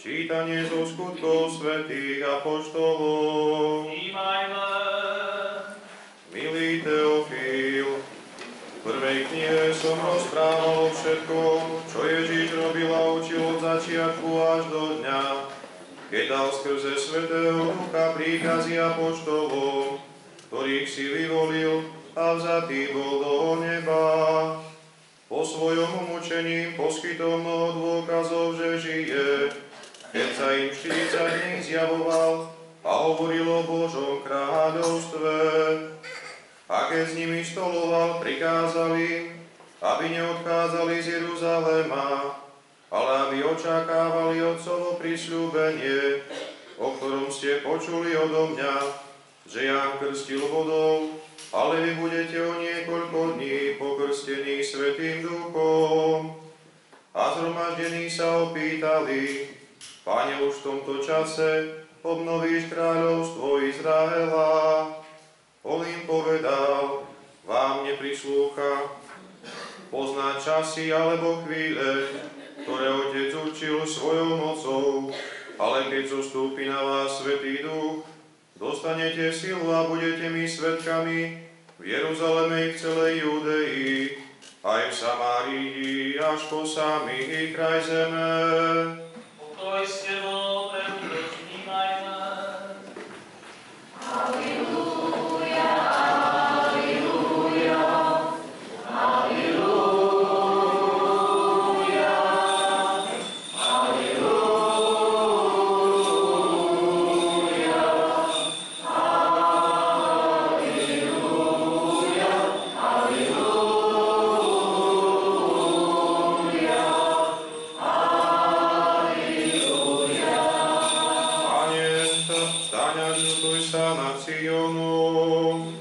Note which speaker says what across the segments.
Speaker 1: Čítanie zo skutkov svätých apoštolov.
Speaker 2: Vnímajme.
Speaker 1: Milý Teofil, v prvej knihe som rozprával o všetkom, čo Ježiš robil a učil od začiatku až do dňa, keď dal skrze Svätého Ducha príkazy apoštolov, ktorých si vyvolil a vzatý bol do neba. Po svojom umúčení poskytol mnoho dôkazov, že žije, keď sa im 40 dní zjavoval a hovoril o Božom kráľovstve. A keď s nimi stoloval, prikázali, aby neodchádzali z Jeruzaléma, ale aby očakávali Otcovo prisľúbenie, o ktorom ste počuli odo mňa, že Ján krstil vodou, ale vy budete o niekoľko dní pokrstení Svätým Duchom. A zhromaždení sa opýtali: Pane, už v tomto čase obnovíš kráľovstvo Izraela? On im povedal: Vám neprislúcha poznať časy alebo chvíle, ktoré Otec určil svojou mocou, ale keď zostúpi na vás Svätý Duch, dostanete silu a budete mi svedkami v Jeruzaleme i v celej Judei, aj v Samárii, až po samý kraj zeme.
Speaker 2: Pokoj s tebou, premudrosť vnímajme.
Speaker 3: Halleluja, halleluja, halleluja.
Speaker 1: sa nad Sionom.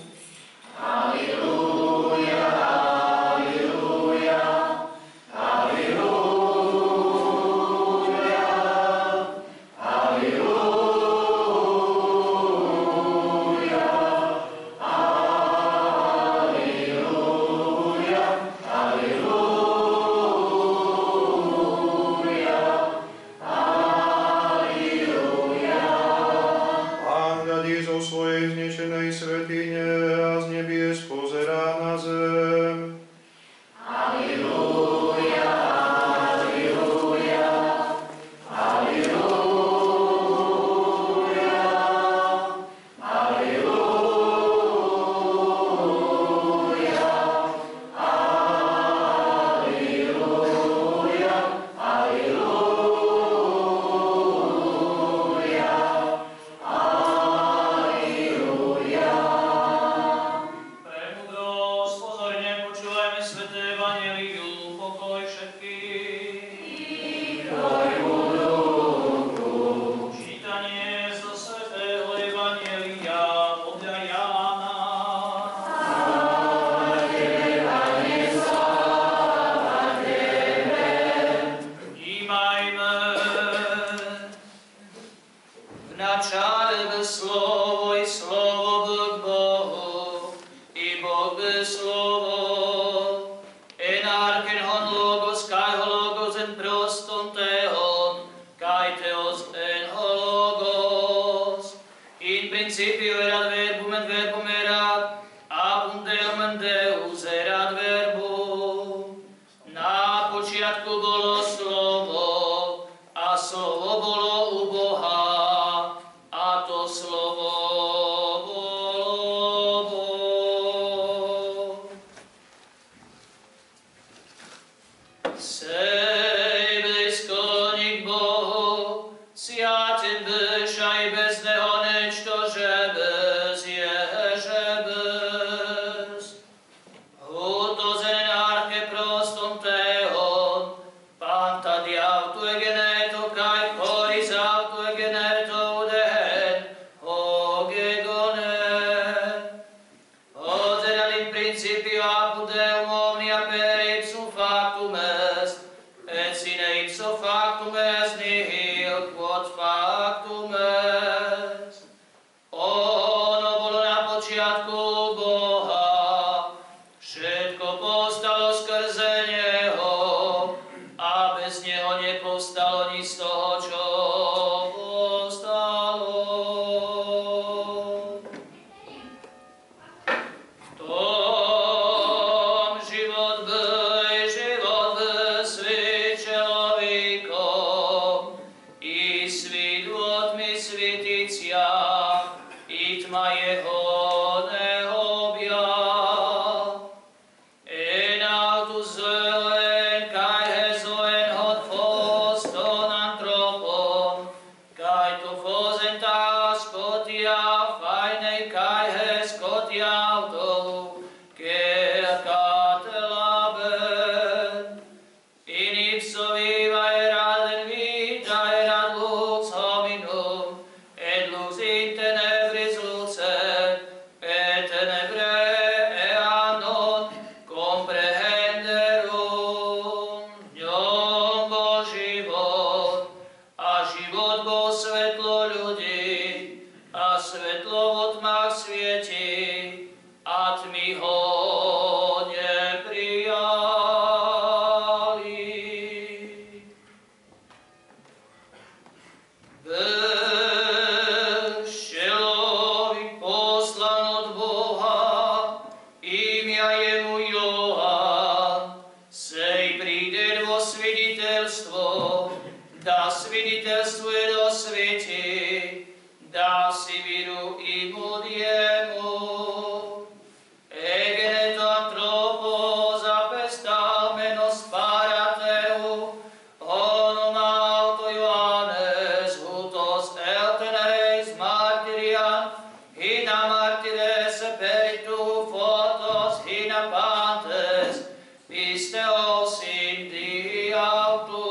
Speaker 3: Piste os in diautu,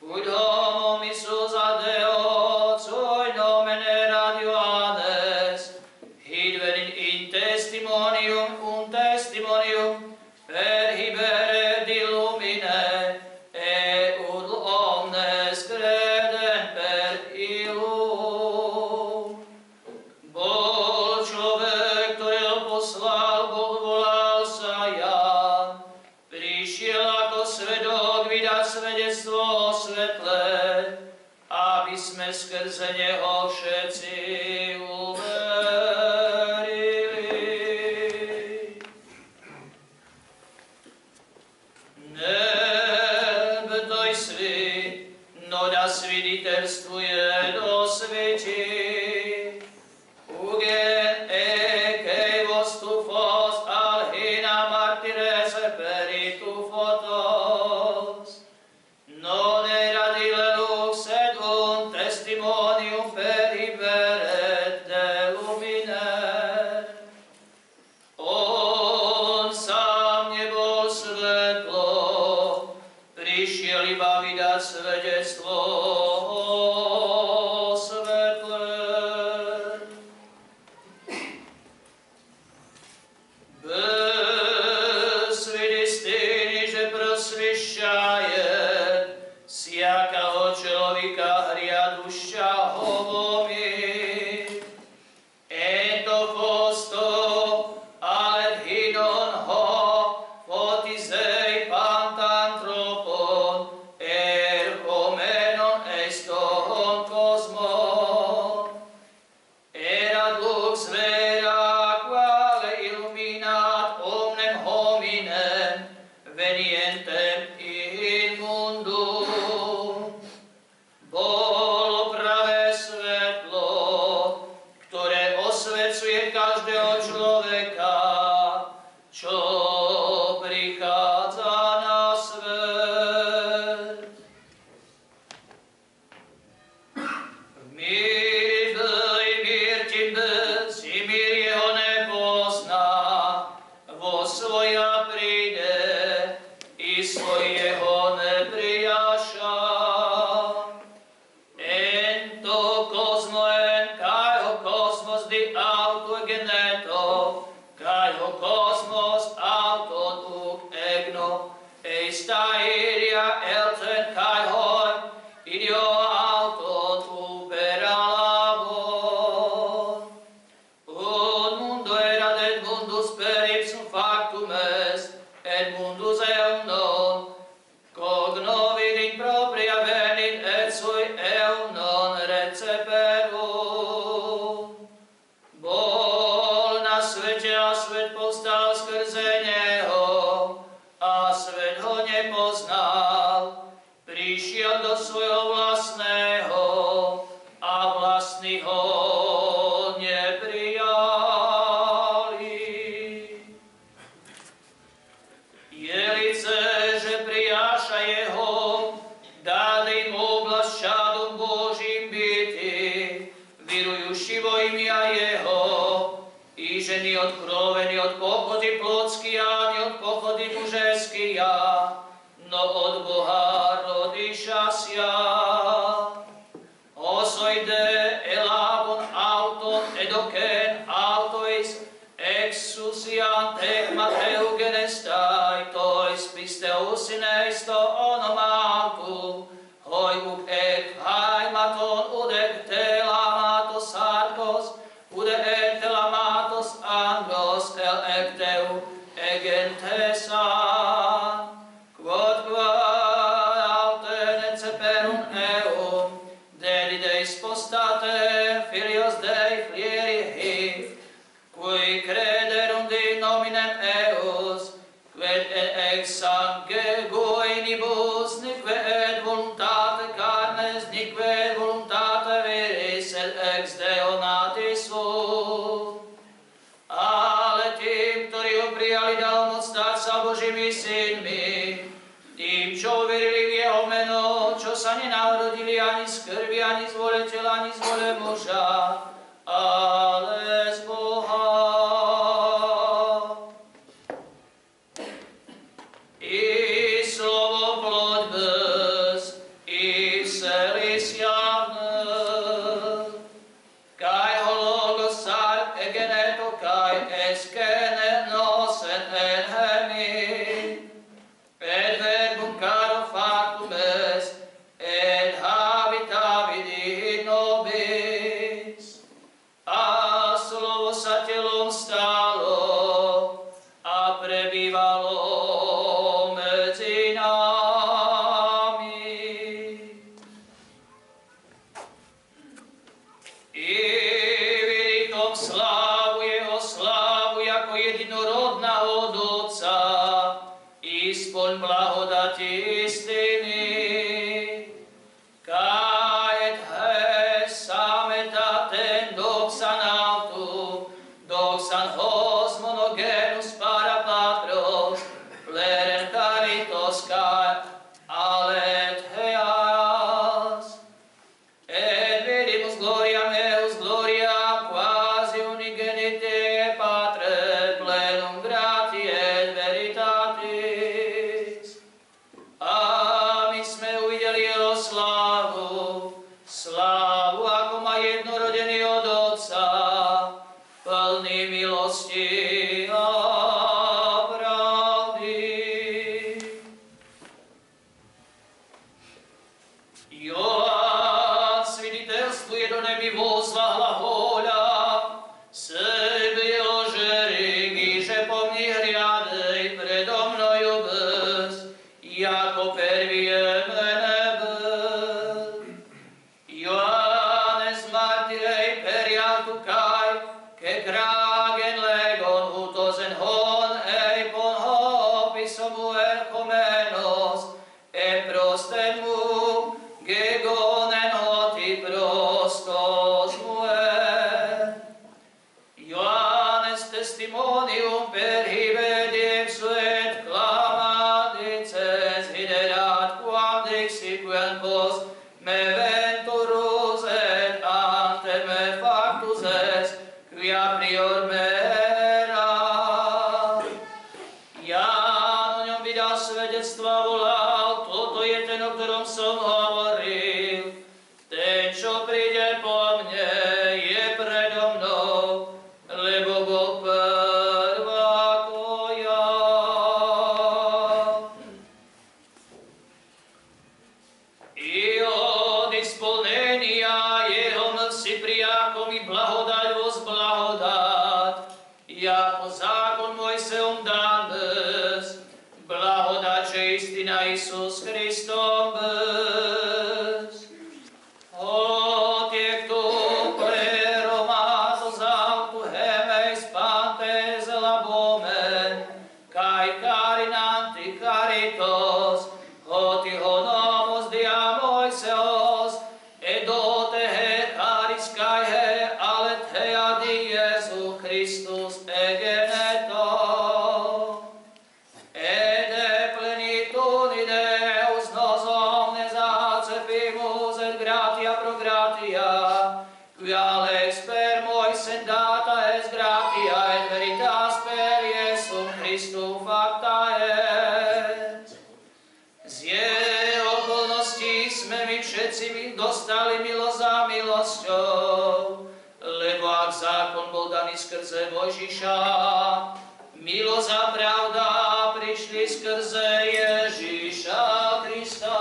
Speaker 3: ut
Speaker 2: skrze neho všetci uverili. Nebdoj svi, no da sviditeljstvuje do sveti. Ugen ekej vostufos alhina martires peritu fotos. Non era di lux sed un testimonium periberet de lumine. On sám nebol svetlo, prišiel iba vydať svedectvo o svetle. Bez istiny, že prosvišťaje всякого человека грядуща голови. Это посто, але гинон го, фотизей пантантропон, эрхоменон эстон космон. Erat lux vera quale illuminat omnem hominem, venientem in mundum. Bolo pravé svetlo, ktoré osvecuje každého človeka, čo prichádza na svet. Mír tím si mír jeho nepozná, vo svoja príde i svojho neprijaša. Ento kozmoen, kaj ho kosmos di auto geneto, kaj ho kosmos auto duk egno, eista iria elten kaj hoi, idio auto tuberalabon. Un mundo erat et mundus per ipsum factum est, et mundus eum non, cogno vidit propria venit et sui eum non receperum. Bol na svete a svet povstal skrze neho, a svet ho nepoznal. Prišiel do svojho vlastného a vlastní ho neprijali. Jelice, že prijáša jeho, dali im oblasť šádom Božím byti, virujúši vo imia jeho, i ženy odkrovení od pochody plotský ani od pochody mužeský no od Boha rodiša sia. Osoide elabon auton edoken autois exusian techmateu genestai tois pisteus ineisto onom autu, hoi uk ek haimaton udek telamatos sarkos, ude et telamatos anglos el ekteu egentesan. Quod quod auten et ceperum eum, dedideis postate filios Dei flieri, cui crederum di nominem eus, quid ex sangue goinibus, nique et voluntate carnes, nique et voluntate viris, et ex Deo natis sum. Ale tým, ktorí ho prijali, dal moc stať sa Božími synmi, tým, čo uverili v jeho meno, čo sa nenarodili ani z krvi, ani z vôle tela, ani z vôle muža, ale z Boha. I slovo plod bez, i vselis javne, kaj ho logos car egeneto, kaj eskene nosen enhemi, et verbum caro factum est, et habitavit in nobis. исполнь благодати истины. Кает саме татен доксан авту, доксан хос моногенус para patros, pleren caritos car alet heas. Et vidimus gloriam eus gloriam quasi unigenite Patre, plenum gratiae et veritatis. A my sme uvideli jeho slávu, slávu ako má jednorodený od Otca, plný milosti a pravdy. Joán sviditeľstvuje do nebi vozva hlahoľa, sebe ložeríky, že po mni hriadej predo mnoju bez, jako pervieme nebe. Johannes martyrej perialtu kaj, ke kragen legon utozen hon, ej pon hopisom uerchomenos, e prosten mu, gegonen hoti prostos muer. Johannes testimonium per hivediem suet clamadicens viderat quam dixiquent pos me venturus et ante me factus est quia prior me era. Ján o ňom vydal svedectva, volal, toto je ten, o ktorom som hovoril. Ten, čo príde po mne, je predo mnou, lebo bol prv ako ja. I od isplnenia jeho mlci prijákom i blahodať voz blahodať, jako zákon Mojseom dán bez, blahodať, že istina Isus Christom bez. Otiek tu preromato zautu hemeis pantes labomen, kai carinanti caritos, oti honomos dia Moiseos, edote he caris kai he alet he adi Jesu Christus egeneto. Ede plenituni Deus nos omnes acepimus et gratia pro gratia, quia lex per Moisem data est gratia et veritas per Iesum Christum facta est. Z jeho plnosti sme my všetci dostali milosť za milosťou, lebo ak zákon bol daný skrze Mojžiša, milosť a pravda prišli skrze Ježiša Krista.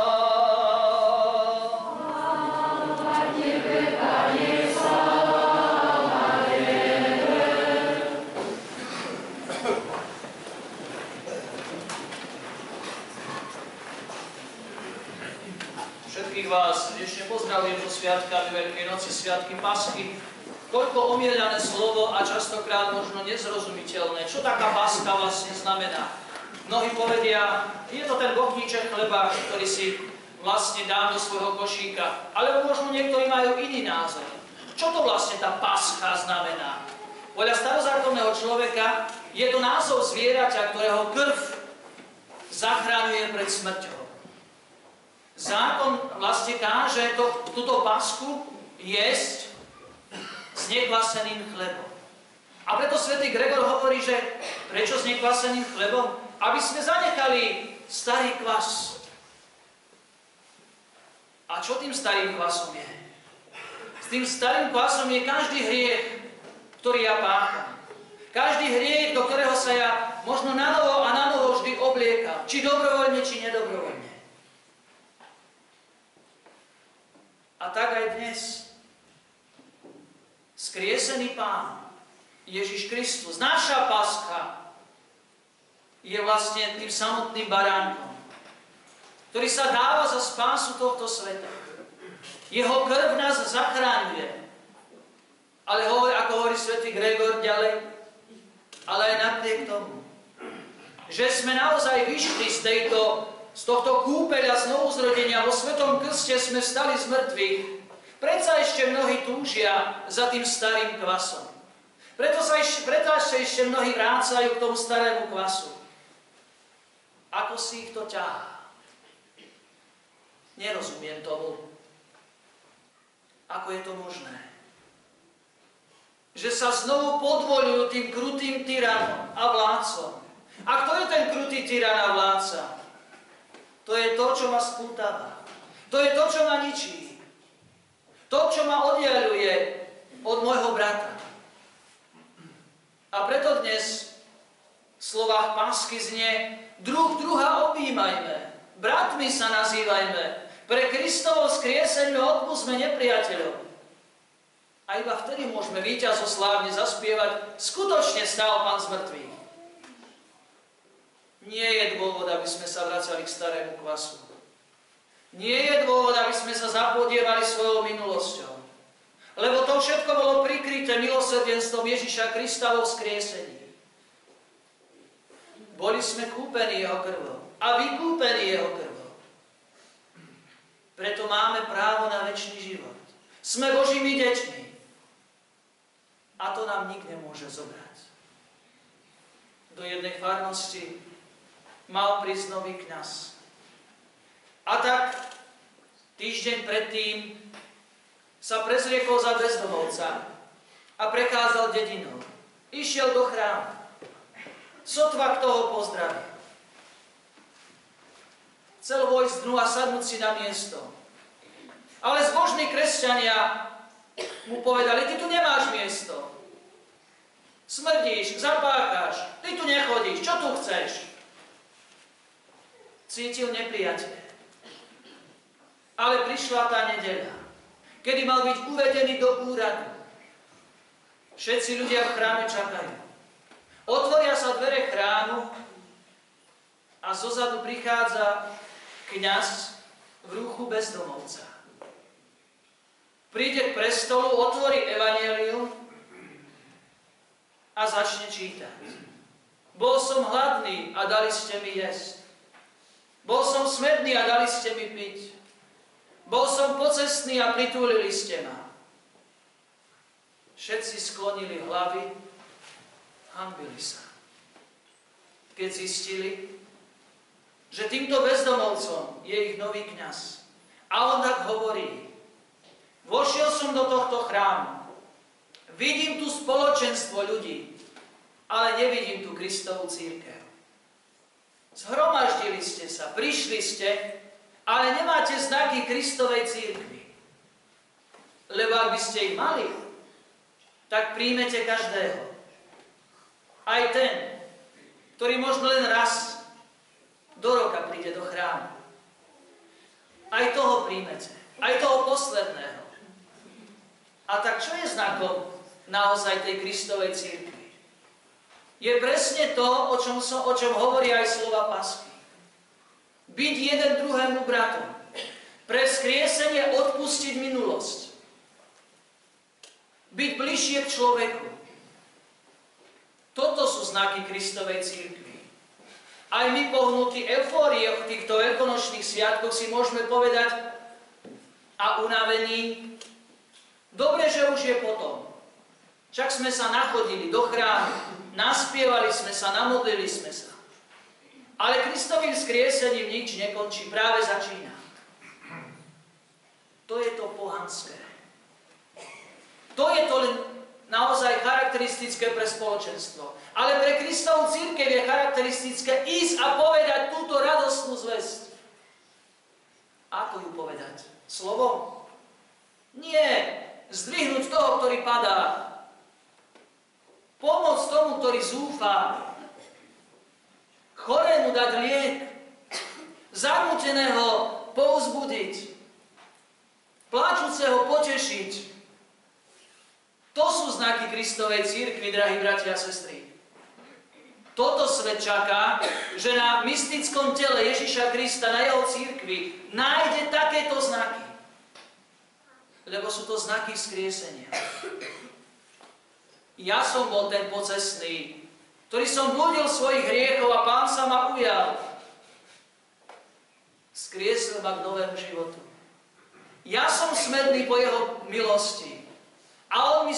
Speaker 2: Všetkých vás dnešne pozdravím so sviatkami Veľkej noci, sviatky Paschy. Koľko omielané slovo a častokrát možno nezrozumiteľné. Čo taká Paska vlastne znamená? Mnohí povedia, je to ten bochníček chleba, ktorý si vlastne dám do svojho košíka. Alebo možno niektorí majú iný názor. Čo to vlastne tá Paska znamená? Podľa starozákonného človeka je to názov zvieraťa, ktorého krv zachraňuje pred smrťou. Zákon vlastne káže túto Pasku jesť s nekvaseným chlebom. A preto svätý Gregor hovorí, že prečo s nekvaseným chlebom? Aby sme zanechali starý kvas. A čo tým starým kvasom je? S tým starým kvasom je každý hriech, ktorý ja pácham. Každý hriech, do ktorého sa ja možno nanovo a nanovo vždy obliekam. Či dobrovoľne, či nedobrovoľne. A tak aj dnes skriesený Pán Ježiš Kristus, naša Paska, je vlastne tým samotným baránkom, ktorý sa dáva za spásu tohto sveta. Jeho krv nás zachráňuje. Ale ako hovorí svätý Gregor ďalej, ale aj napriek tomu že sme naozaj vyšli z tohto kúpeľa znovuzrodenia, vo Svetom krste sme vstali z mŕtvych, predsa ešte mnohí túžia za tým starým kvasom. Preto sa ešte mnohí vrácajú k tomu starému kvasu. Ako si ich to ťahá? Nerozumiem tomu. Ako je to možné? Že sa znovu podvoľujú tým krutým tyranom a vládcom. A kto je ten krutý tyran a vládca? To je to, čo ma spútava. To je to, čo ma ničí. To, čo ma oddiaľuje od môjho brata. A preto dnes v slovách pásky znie: druh druha objímajme, bratmi sa nazývajme, pre Kristovo vzkriesenie odpustme nepriateľov. A iba vtedy môžeme víťazoslávne zaspievať: skutočne stál Pán z mŕtvych. Nie je dôvod, aby sme sa vracali k starému kvasu. Nie je dôvod, aby sme sa zapodievali svojou minulosťou. Lebo to všetko bolo prikryté milosrdenstvom Ježiša Krista vo vzkriesení. Boli sme kúpení jeho krvou a vykúpení jeho krvou. Preto máme právo na večný život. Sme Božími deťmi. A to nám nik nemôže zobrať. Do jednej farnosti mal prísť nový kňaz. A tak týždeň predtým sa prezriekol za bezdomovca a prechádzal dedinou. Išiel do chrámu. Sotva kto ho pozdraví. Chcel vojsť dnu a sadnúť si na miesto. Ale zbožní kresťania mu povedali: ty tu nemáš miesto. Smrdíš, zapácháš, ty tu nechodíš, čo tu chceš? Cítil nepriateľ. Ale prišla tá nedeľa, kedy mal byť uvedený do úradu. Všetci ľudia v chráme čakajú. Otvoria sa dvere chrámu a zozadu prichádza kňaz v rúchu bezdomovca. Príde k prestolu, otvorí evanjelium a začne čítať. Bol som hladný a dali ste mi jesť. Bol som smedný a dali ste mi piť. Bol som pocestný a pritúlili ste ma. Všetci sklonili hlavy, hanbili sa. Keď zistili, že týmto bezdomovcom je ich nový kňaz. A on tak hovorí: vošiel som do tohto chrámu, vidím tu spoločenstvo ľudí, ale nevidím tu Kristovu cirkev. Zhromaždili ste sa, prišli ste, ale nemáte znaky Kristovej cirkvi. Lebo ak by ste ich mali, tak príjmete každého. Aj ten, ktorý možno len raz do roka príde do chrámu. Aj toho príjmete, aj toho posledného. A tak čo je znakom naozaj tej Kristovej cirkvi? Je presne to, o čom hovorí aj slova pásky. Byť jeden druhému bratom. Pre vzkriesenie odpustiť minulosť. Byť bližšie k človeku. Toto sú znaky Kristovej cirkvi. Aj my pohnutí eufórie v týchto veľkonočných sviatkoch si môžeme povedať a unavení: dobre, že už je potom. Však sme sa nachodili do chrámu, naspievali sme sa, namodlili sme sa. Ale Kristovým vzkriesením nič nekončí, práve začína. To je to pohanské. To je to len naozaj charakteristické pre spoločenstvo. Ale pre Kristovú cirkev je charakteristické ísť a povedať túto radostnú zvesť. Ako ju povedať? Slovom? Nie. Zdvihnúť toho, ktorý padá. Pomôcť tomu, ktorý zúfa. Chorému dať liek. Zarmúteného povzbudiť. Pláčuceho potešiť. To sú znaky Kristovej cirkvi, drahí bratia a sestry. Toto svet čaká, že na mystickom tele Ježiša Krista, na jeho cirkvi, nájde takéto znaky. Lebo sú to znaky vzkriesenia. Ja som bol ten pocestný, ktorý som blúdil svojich hriechov a Pán sa ma ujal. Skriesil ma k novému životu. Ja som smedný po jeho milosti. A on mi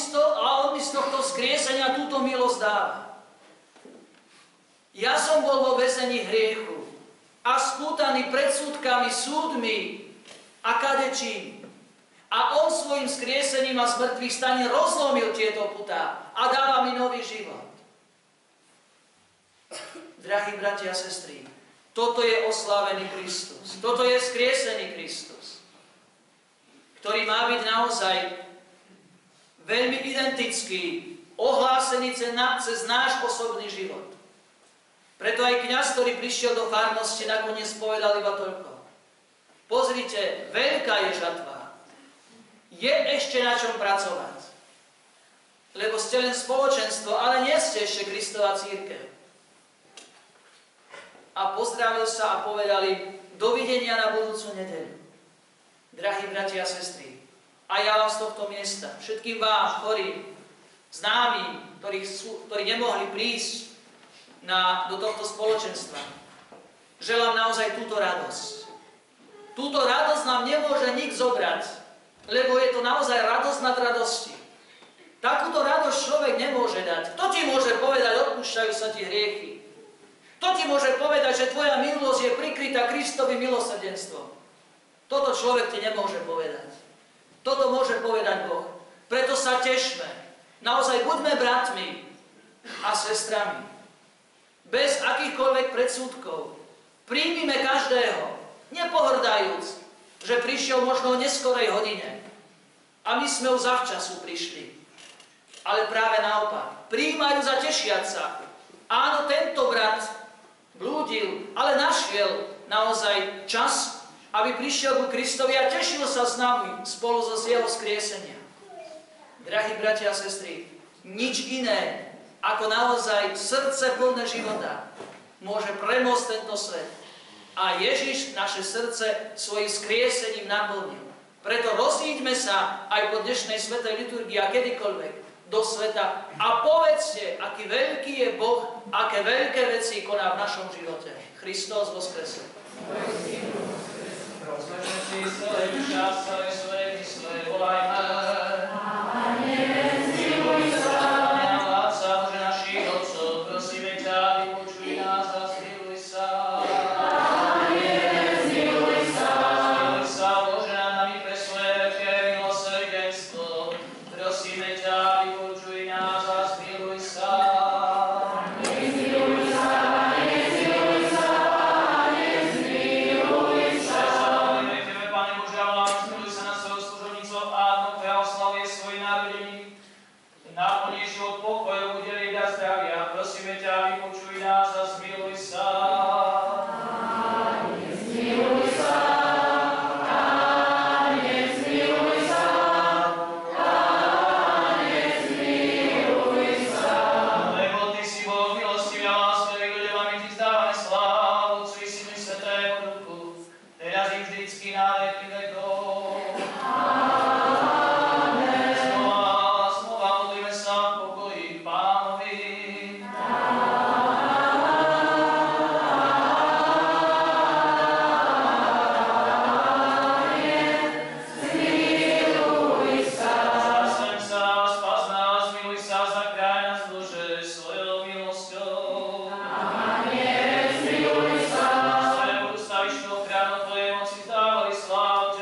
Speaker 2: z tohto skriesenia túto milosť dáva. Ja som bol vo väzení hriechu a spútaný predsudkami, súdmi a kadečím. A on svojim skriesením a zmrtvých staní rozlomil tieto putá a dáva mi nový život. Drahí bratia a sestry, toto je oslávený Kristus. Toto je skriesený Kristus, ktorý má byť naozaj veľmi identický, ohlásený cez náš osobný život. Preto aj kňaz, ktorý prišiel do farnosti, nakoniec povedal iba toľko. Pozrite, veľká je žatva. Je ešte na čom pracovať. Lebo ste len spoločenstvo, ale nie ste ešte Kristova cirkev. A pozdravil sa a povedali, dovidenia na budúcu nedeľu. Drahí bratia a sestry, a ja vám z tohto miesta, všetkým vám, chorým, známym, ktorí nemohli prísť do tohto spoločenstva, želám naozaj túto radosť. Túto radosť nám nemôže nik zobrať, lebo je to naozaj radosť nad radosti. Takúto radosť človek nemôže dať. Kto ti môže povedať, odpúšťajú sa ti hriechy? Kto ti môže povedať, že tvoja milosť je prikrytá Kristovým milosrdenstvom? Toto človek ti nemôže povedať. Toto môže povedať Boh. Preto sa tešme. Naozaj buďme bratmi a sestrami. Bez akýchkoľvek predsudkov. Príjmime každého, nepohrdajúc, že prišiel možno v neskorej hodine. A my sme už zavčasu prišli. Ale práve naopak. Prijímajú a tešiať sa. Áno, tento brat blúdil, ale našiel naozaj čas, aby prišiel ku Kristovi a tešil sa s nami spolu so jeho skriesenia. Drahí bratia a sestry, nič iné ako naozaj srdce plné života môže premôcť tento svet. A Ježiš naše srdce svojim skriesením naplnil. Preto rozíďme sa aj po dnešnej svätej liturgii a kedykoľvek do sveta a povedzte, aký veľký je Boh, aké veľké veci koná v našom živote. Kristus voskresil. Rozležme si celé čas, celé svoje mysle, volajme. Amen. Zmiluj sa. Pane, vládca, Bože našich otcov, prosíme ťa, vypočuj nás a zmiluj sa. Amen. Zmiluj sa. Zmiluj sa, Bože, nad nami pre svoje veľké milosrdenstvo. Prosíme ťa, vypočuj nás a zmiluj sa. Amen. Zmiluj sa. Naplní život pokojom, udeli a zdravia. Prosíme ťa, vypočuj nás a zmiluj sa. Amen. Zmiluj sa. Amen. Zmiluj sa. Amen. Zmiluj sa. Lebo Ty si Boh milostivý a láskavý, k ľuďom, my Ti vzdávame slávu, Otcu i Synu i Svätému Duchu, teraz i vždycky na veky vekov. Slava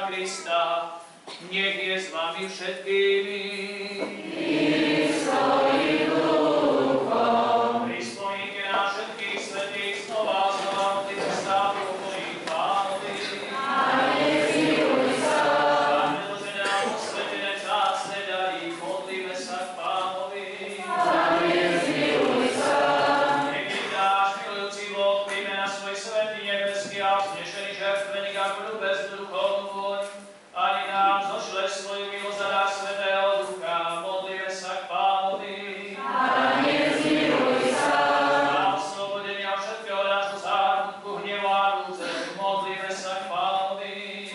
Speaker 2: Ježiša Krista, nech je s vami všetkými. Prispomínke na všetkých svätých znova modlíme sa v pokoji Pánovi. Pane Bože, nám posvetené vzácne dary, modlíme sa k Pánovi. Nech ti dáš, milujúci Boh, príjme na svoj svätý nebeský a vznešený žertveník a ľúbez duchovnú vôň, ani nám zošle svoju milosť a dar Svätého Ducha, modlíme sa k Pánovi. Na oslobodenie od všetkého nášho zármutku, hnevu a núdze, modlíme sa k Pánovi.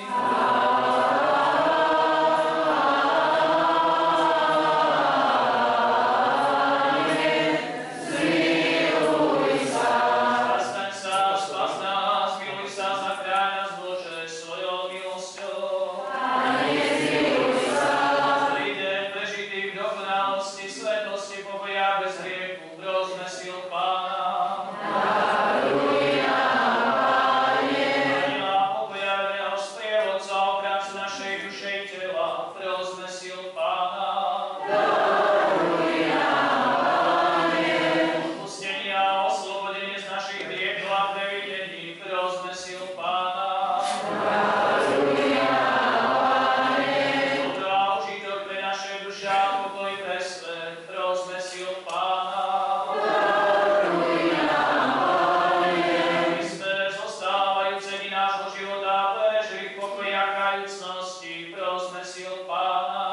Speaker 2: Zastaň sa, spas nás, miluj sa, zachráň nás, Bože, svojou milosťou. Celý deň prežitý v dokonalosti, svetosti, pokoja bez hriechu, prosme si od Pána. Aniela pokoja, verného sprievodca, ochrancu našej duše i tela, prosme si od Pána. Odpustenie a oslobodenie z našich hriechov a previnení, prosme si od Pána. Dobro a užitok pre naše duše a pokoj pre svet, prosme si od Pána. Kriste, zostávajúce dni nášho života, prežili v pokoji a kajúcnosti, prosme si od Pána.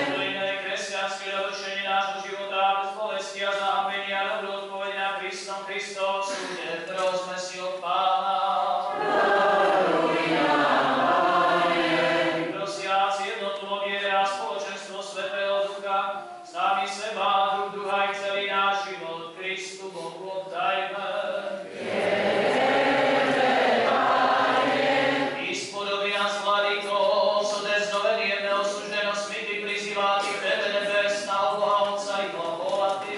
Speaker 2: Plné kresťanské dovršenie nášho života, bez bolesti a zahambenia, dobrú odpoveď na Kristom Kristov súde, prosme si od Pána. Prosiaci jednotu vo viere a spoločenstvo Svätého Ducha, sami seba, druh druha i celý náš život Kristu Bohu oddajme. I spodobí nás, Vladyko, sodeznovený jemného súždenosť, ty prizýváti tebe nebesná, Boha Otca i blaholatý.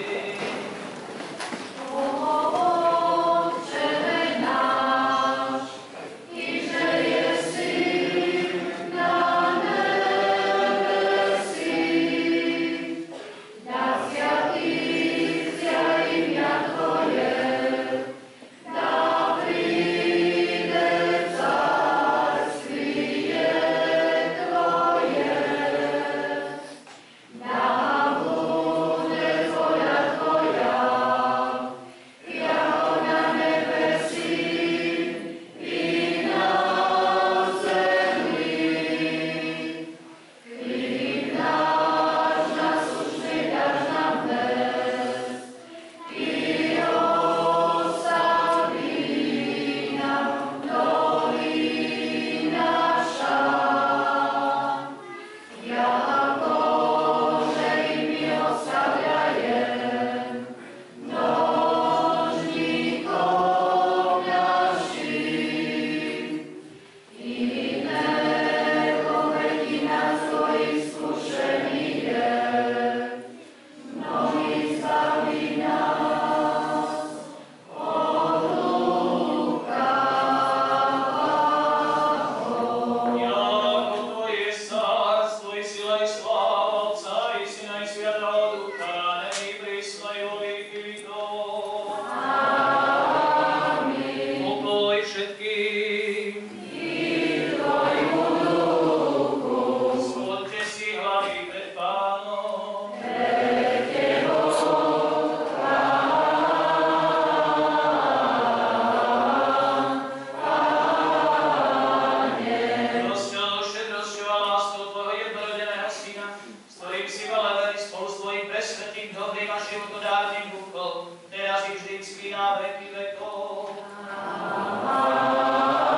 Speaker 3: teraz i vždycky na veky vekov. Amen.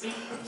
Speaker 3: Jednorodeného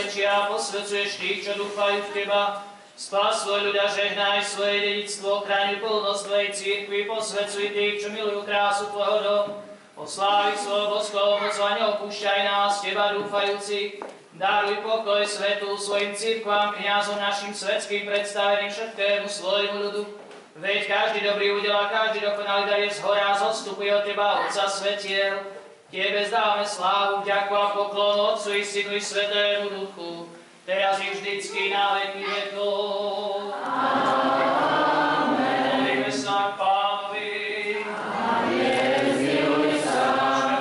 Speaker 2: posvedčia a posvedcuješ tých, čo dúfajú v Teba. Spás svoj ľud a žehnaj svoje dedičstvo, chráň plnosť Tvojej cirkvi, posvedcuj tých, čo milujú krásu Tvojho domu. Oslávi svojho boskovho moc a neopúšťaj nás, Teba dúfajúci. Daruj pokoj svetu svojim cirkvám, kňazom našim svetským predstaveným všetkému svojmu ľudu. Veď každý dobrý údel a každý dokonalý dar je zhora a zostupuje od Teba, Otca svetiel. Tebe zdávame slávu, vďaku a poklon Otcu i Synu i Svätému Duchu, teraz i vždycky na veky vekov. Amen. Modlíme sa k Pánovi. Amen. Zmiluj sa.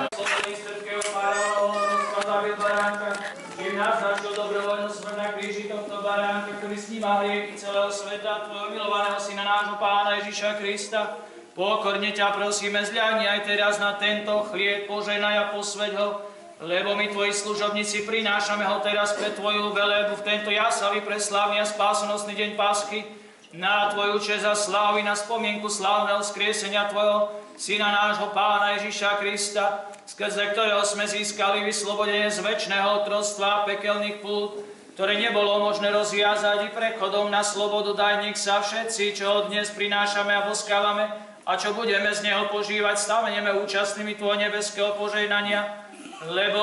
Speaker 2: Slobodný srdkeho faraóna, zabil baránka, kým nás začal dobrovoľnú smrť na kríži tohto baránka, ktorý sníma hriechy celého sveta, Tvojho milovaného Syna, nášho Pána Ježiša Krista. Pokorne ťa prosíme, zľahni aj teraz na tento chlieb, požehnaj a posväť ho, lebo my, Tvoji služobníci, prinášame ho teraz pre Tvoju velebu v tento jasavý, preslávny a spásonosný deň Paschy, na Tvoju česť a slávu i na spomienku slávneho vzkriesenia Tvojho Syna, nášho Pána Ježiša Krista, skrze ktorého sme získali vyslobodenie z večného otroctva a pekelných pút, ktoré nebolo možné rozviazať i prechodom na slobodu. Daj, nech sa všetci, čo ho dnes prinášame a boskávame, a čo budeme z neho požívať, staneme účastnými Tvojho nebeského požehnania, lebo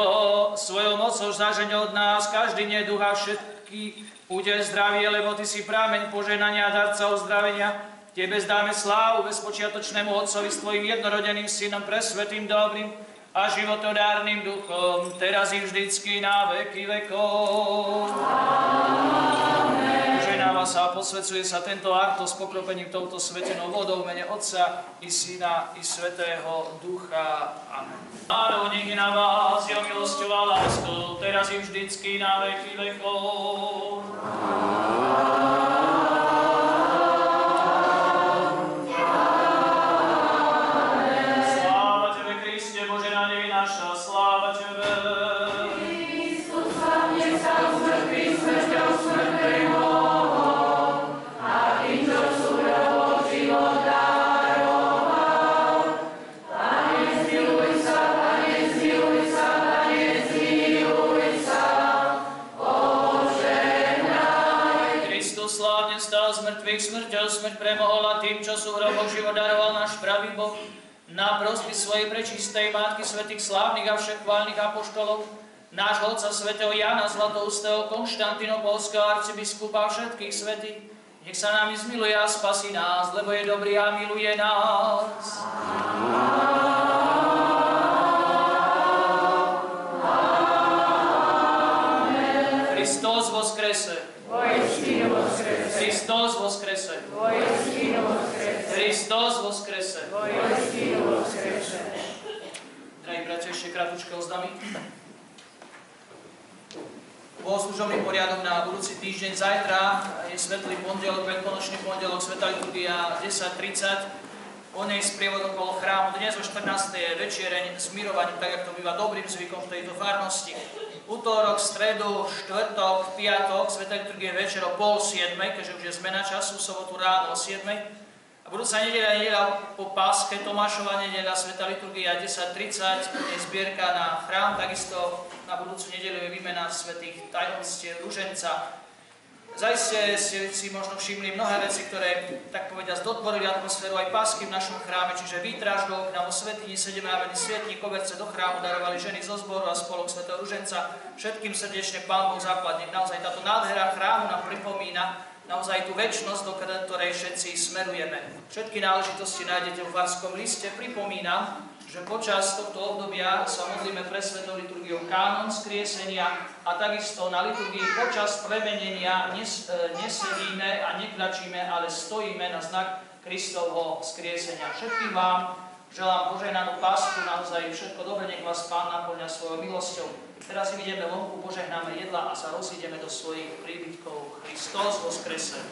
Speaker 2: svojou mocou zažeň od nás každý neduch a všetky udel zdravie, lebo Ty si prámeň požehnania a darca uzdravenia. Tebe zdáme slávu bezpočiatočnému Otcovi s Tvojim jednorodeným Synom, presvätým, dobrým a životodárnym Duchom, teraz i vždycky na veky vekov. Požehnáva sa a posvedzuje sa tento arto s pokropením touto svetenou vodou v mene Otca i Syna i Svätého Ducha. Amen. Pánov, nech je na vás jeho milosťou a láskou, teraz i vždycky na veky vekov. Sláva Tebe, Kriste, Bože nádej naša, sláva Tebe.
Speaker 3: Kristus slavne sa umrtvý smrťou smrtného, a tým, čo súrovo život daroval. Pane, zmiluj sa, Pane, zmiluj sa, Pane, zmiluj sa, požehnaj.
Speaker 2: Kristus slávne stal z mŕtvych, smrťou smrť premohol, a tým, čo súrovo život daroval náš pravý Boh, na prosby svojej prečistej Matky svätých slávnych a všechválnych apoštolov, nášho otca svätého Jana Zlatoustého, Konštantínopolského arcibiskupa všetkých svätých, nech sa nami zmiluje a spasí nás, lebo je dobrý a miluje nás. Amen. Kristus voskrese.
Speaker 3: Voistinu voskrese.
Speaker 2: Kristus voskrese.
Speaker 3: Voistinu voskrese.
Speaker 2: Kristus voskrese.
Speaker 3: Voistinu voskrese.
Speaker 2: Drahí bratia, ešte kratučké oznámy. Bohoslužobný poriadok na budúci týždeň. Zajtra je svetlý pondelok, veľkonočný pondelok, svätá liturgia 10:30. Po nej sprievod okolo chrámu. Dnes o 14. je večiereň s mirovaním, tak ako to býva dobrým zvykom v tejto farnosti. Utorok, stredu, štvrtok, piatok, svätá liturgia večer o 6:30, keďže už je zmena času, v sobotu ráno o 7:00. A budúca nedeľa po Páske, Tomášova nedeľa, svätá liturgia 10:30, je zbierka na chrám, takisto na budúcu nedeľu je výmena svätých tajomstiev ruženca. Zajste ste si možno všimli mnohé veci, ktoré, tak povediať, dotvorili atmosféru aj Pásky v našom chráme, čiže výtraž do okna vo svätyni, sedemrámený svietnik, koberce do chrámu darovali ženy zo zboru a spolok svätého ruženca. Všetkým srdečne Pán Boh zaplatí. Naozaj táto nádhera chrámu nám pripomína naozaj tú večnosť, do ktorej všetci smerujeme. Všetky náležitosti nájdete v Farskom liste. Pripomínam, že počas tohto obdobia sa modlíme pre svätou liturgiou kánon skriesenia a takisto na liturgii počas premenenia nesedíme a nekľačíme, ale stojíme na znak Kristovho skriesenia. Všetkým vám želám požehnanú Pásku, naozaj všetko dobre, nech vás Pán naplňa svojou milosťou. Teraz si ideme vonku, požehnáme jedla a sa rozídeme do svojich príbytkov. Kristus voskrese.